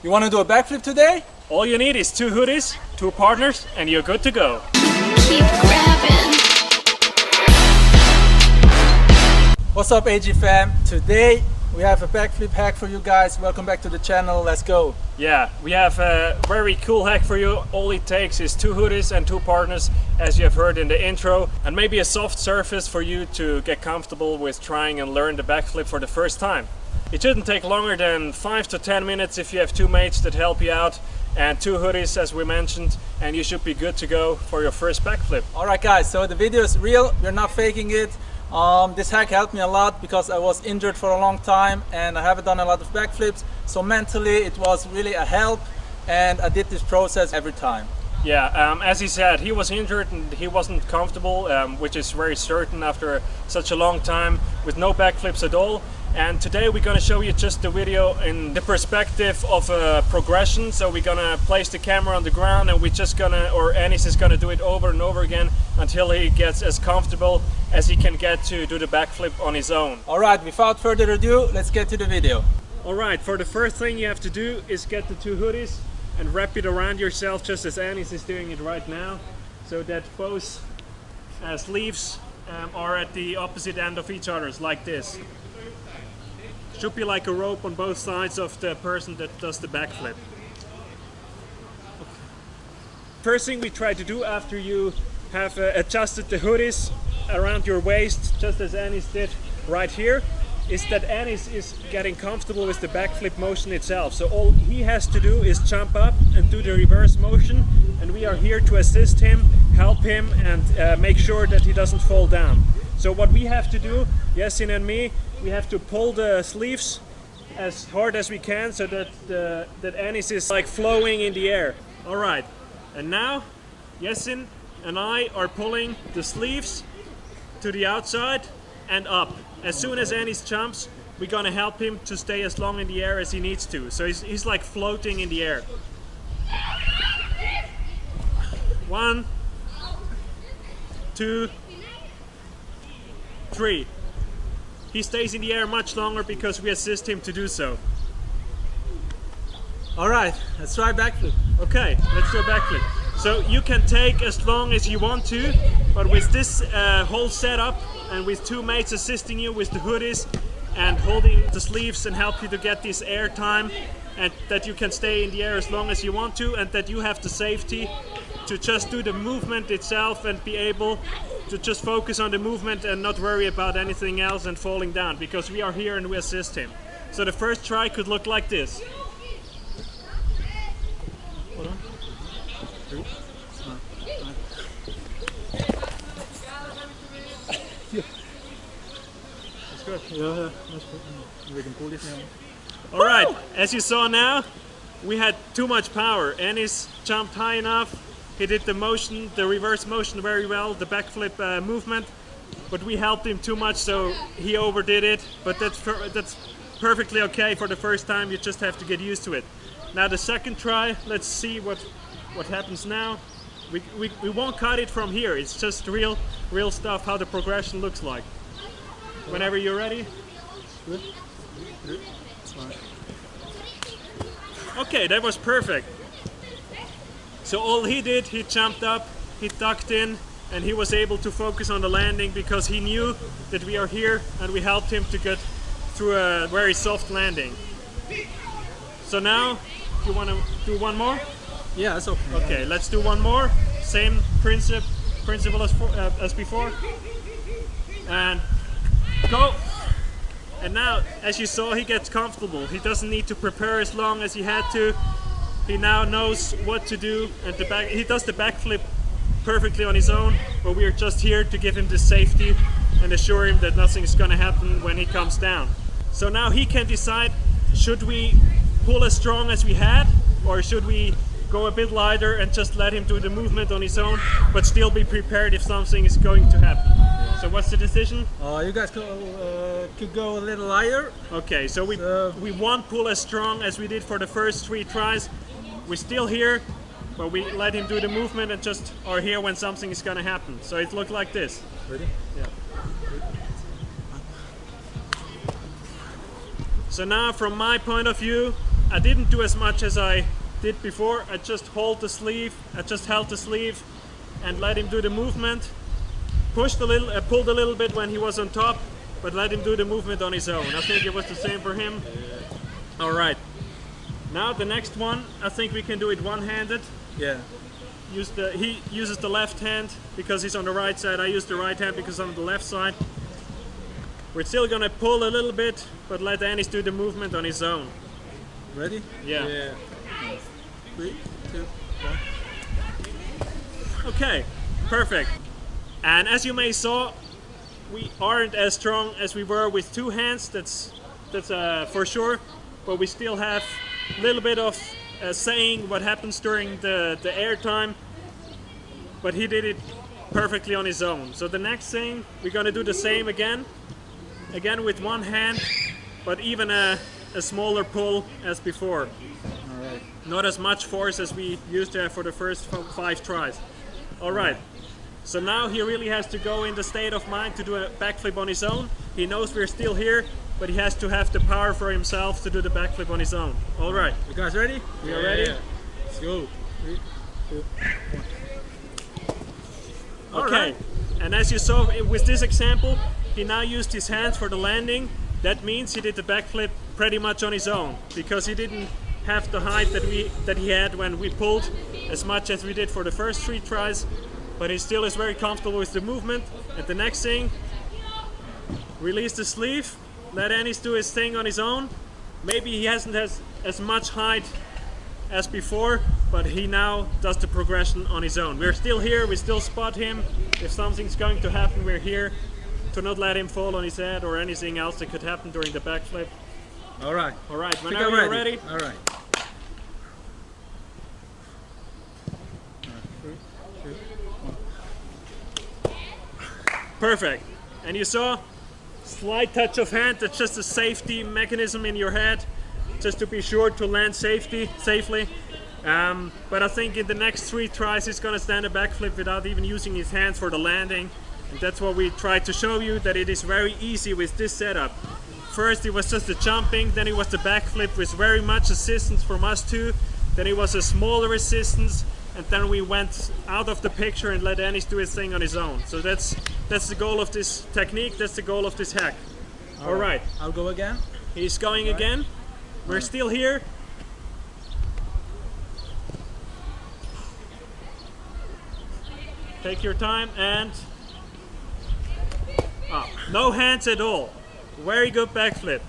You want to do a backflip today? All you need is 2 hoodies, 2 partners, and you're good to go. Keep grabbing. What's up, AG fam? Today we have a backflip hack for you guys. Welcome back to the channel. Let's go. Yeah, we have a very cool hack for you. All it takes is 2 hoodies and 2 partners, as you have heard in the intro, and maybe a soft surface for you to get comfortable with trying and learn the backflip for the first time. It shouldn't take longer than 5 to 10 minutes if you have 2 mates that help you out, and 2 hoodies as we mentioned, and you should be good to go for your first backflip. Alright guys, so the video is real. We're not faking it. This hack helped me a lot because I was injured for a long time and I haven't done a lot of backflips. So mentally it was really a help, and I did this process every time. Yeah, as he said, he was injured and he wasn't comfortable, which is very certain after such a long time with no backflips at all. And today we're going to show you just the video in the perspective of a progression. So we're going to place the camera on the ground and we're just going to, or Anis is going to do it over and over again until he gets as comfortable as he can get to do the backflip on his own. Alright, without further ado, let's get to the video. Alright, for the first thing you have to do is get the 2 hoodies and wrap it around yourself just as Anis is doing it right now. So that both sleeves are at the opposite end of each other, like this. Should be like a rope on both sides of the person that does the backflip. First thing we try to do after you have adjusted the hoodies around your waist, just as Anis did right here, is that Anis is getting comfortable with the backflip motion itself. So all he has to do is jump up and do the reverse motion, and we are here to assist him, help him, and make sure that he doesn't fall down. So what we have to do, Yasin and me, we have to pull the sleeves as hard as we can so that that Anis is like flowing in the air. All right, and now Yasin and I are pulling the sleeves to the outside and up. As soon as Anis jumps, we're gonna help him to stay as long in the air as he needs to. So he's like floating in the air. 1, 2, 3. He stays in the air much longer because we assist him to do so. Alright, let's try backflip. Okay, let's do a backflip. So you can take as long as you want to, but with this whole setup and with 2 mates assisting you with the hoodies and holding the sleeves and help you to get this air time, and that you can stay in the air as long as you want to, and that you have the safety to just do the movement itself and be able to just focus on the movement and not worry about anything else and falling down, because we are here and we assist him. So the first try could look like this. Hold on. 3. That's good. Yeah, that's good. We can pull this now. Alright, as you saw now, we had too much power. Anis jumped high enough. He did the motion, the reverse motion very well, the backflip movement, but we helped him too much, so he overdid it. But that's perfectly okay for the first time. You just have to get used to it. Now the second try, let's see what happens now. We won't cut it from here. It's just real stuff, how the progression looks like. Whenever you're ready. Good. Okay, that was perfect. So all he did, he jumped up, he tucked in, and he was able to focus on the landing because he knew that we are here and we helped him to get through a very soft landing. So now, you want to do one more? Yeah, that's okay. Okay, let's do one more. Same principle as before. And go! And now, as you saw, he gets comfortable. He doesn't need to prepare as long as he had to. He now knows what to do, and he does the backflip perfectly on his own, but we are just here to give him the safety and assure him that nothing is going to happen when he comes down. So now he can decide, should we pull as strong as we had, or should we go a bit lighter and just let him do the movement on his own, but still be prepared if something is going to happen. So what's the decision? You guys could go a little lighter. Okay, so we won't pull as strong as we did for the first 3 tries. We're still here, but we let him do the movement and just are here when something is going to happen. So it looked like this. Ready? Yeah. So now, from my point of view, I didn't do as much as I did before. I just held the sleeve and let him do the movement. Pushed a little, pulled a little bit when he was on top, but let him do the movement on his own. I think it was the same for him. All right. Now the next one, I think we can do it one-handed. Yeah. He uses the left hand because he's on the right side. I use the right hand because I'm on the left side. We're still gonna pull a little bit, but let Anis do the movement on his own. Ready? Yeah. Yeah. 3, 2, 1. Okay, perfect. And as you may saw, we aren't as strong as we were with two hands. That's for sure. But we still have a little bit of saying what happens during the air time. But he did it perfectly on his own. So the next thing, we're gonna do the same again with one hand, but even a smaller pull as before. All right. Not as much force as we used to have for the first 5 tries. All right. So now he really has to go in the state of mind to do a backflip on his own. He knows we're still here, but he has to have the power for himself to do the backflip on his own. All right. You guys ready? We are ready. Let's go. 3, 2, 1. Okay. Right. And as you saw with this example, he now used his hands for the landing. That means he did the backflip pretty much on his own because he didn't have the height that he had when we pulled as much as we did for the first 3 tries. But he still is very comfortable with the movement. And the next thing, release the sleeve, let Anis do his thing on his own. Maybe he hasn't as much height as before, but he now does the progression on his own. We're still here, we still spot him. If something's going to happen, we're here to not let him fall on his head or anything else that could happen during the backflip. All right. All right, whenever you're ready. All right. 3, 2, 1. Perfect. And you saw, slight touch of hand, that's just a safety mechanism in your head, just to be sure to land safely. But I think in the next 3 tries he's gonna stand a backflip without even using his hands for the landing. And that's what we tried to show you, that it is very easy with this setup. First it was just the jumping, then it was the backflip with very much assistance from us two. Then it was a smaller assistance, and then we went out of the picture and let Anis do his thing on his own. So that's the goal of this technique, that's the goal of this hack. All right. I'll go again. He's going again. We're still here. Take your time and... no hands at all. Very good backflip.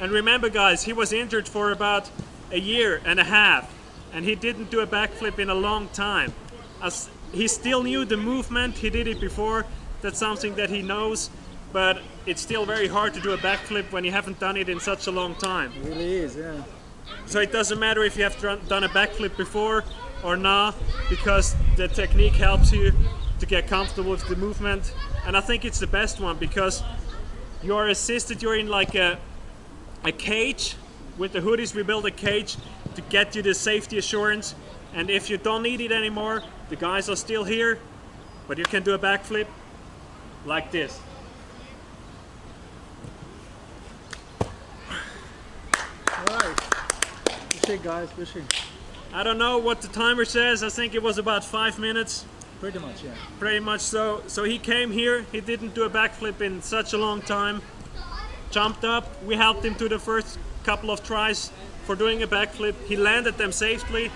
And remember guys, he was injured for about a year and a half and he didn't do a backflip in a long time. As he still knew the movement, he did it before, that's something that he knows, but it's still very hard to do a backflip when you haven't done it in such a long time. It really is, yeah. So it doesn't matter if you have done a backflip before or not, because the technique helps you to get comfortable with the movement. And I think it's the best one because you're assisted, you're in like a cage. With the hoodies we build a cage to get you the safety assurance, and if you don't need it anymore, the guys are still here, but you can do a backflip like this. Alright. Pushing guys, pushing. I don't know what the timer says, I think it was about 5 minutes. Pretty much, yeah. Pretty much so. So he came here, he didn't do a backflip in such a long time. Jumped up, we helped him to the first couple of tries for doing a backflip. He landed them safely,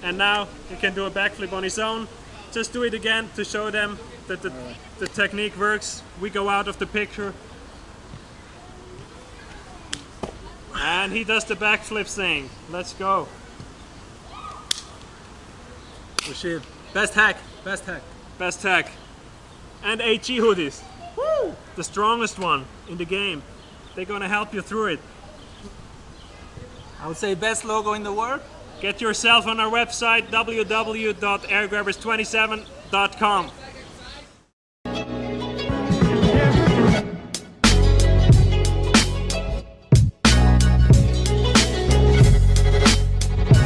and now he can do a backflip on his own. Just do it again to show them that the technique works. We go out of the picture. And he does the backflip thing. Let's go. Pushing. Best hack, best hack. Best hack. And HE hoodies. Woo! The strongest one in the game. They're gonna help you through it. I would say best logo in the world. Get yourself on our website www.airgrabbers27.com.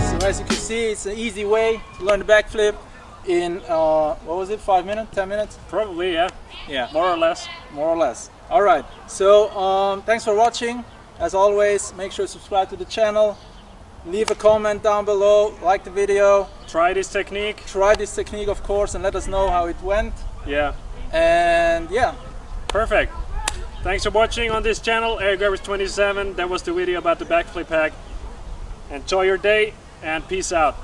So as you can see, it's an easy way to learn the backflip in, what was it, 5 minutes, 10 minutes? Probably, yeah. Yeah. More or less. More or less. All right. So thanks for watching. As always, make sure to subscribe to the channel. leave a comment down below, like the video, Try this technique. try this technique of course, and let us know how it went. Yeah. And yeah, Perfect. Thanks for watching on this channel, AirGrabbers27. That was the video about the backflip hack. Enjoy your day and peace out.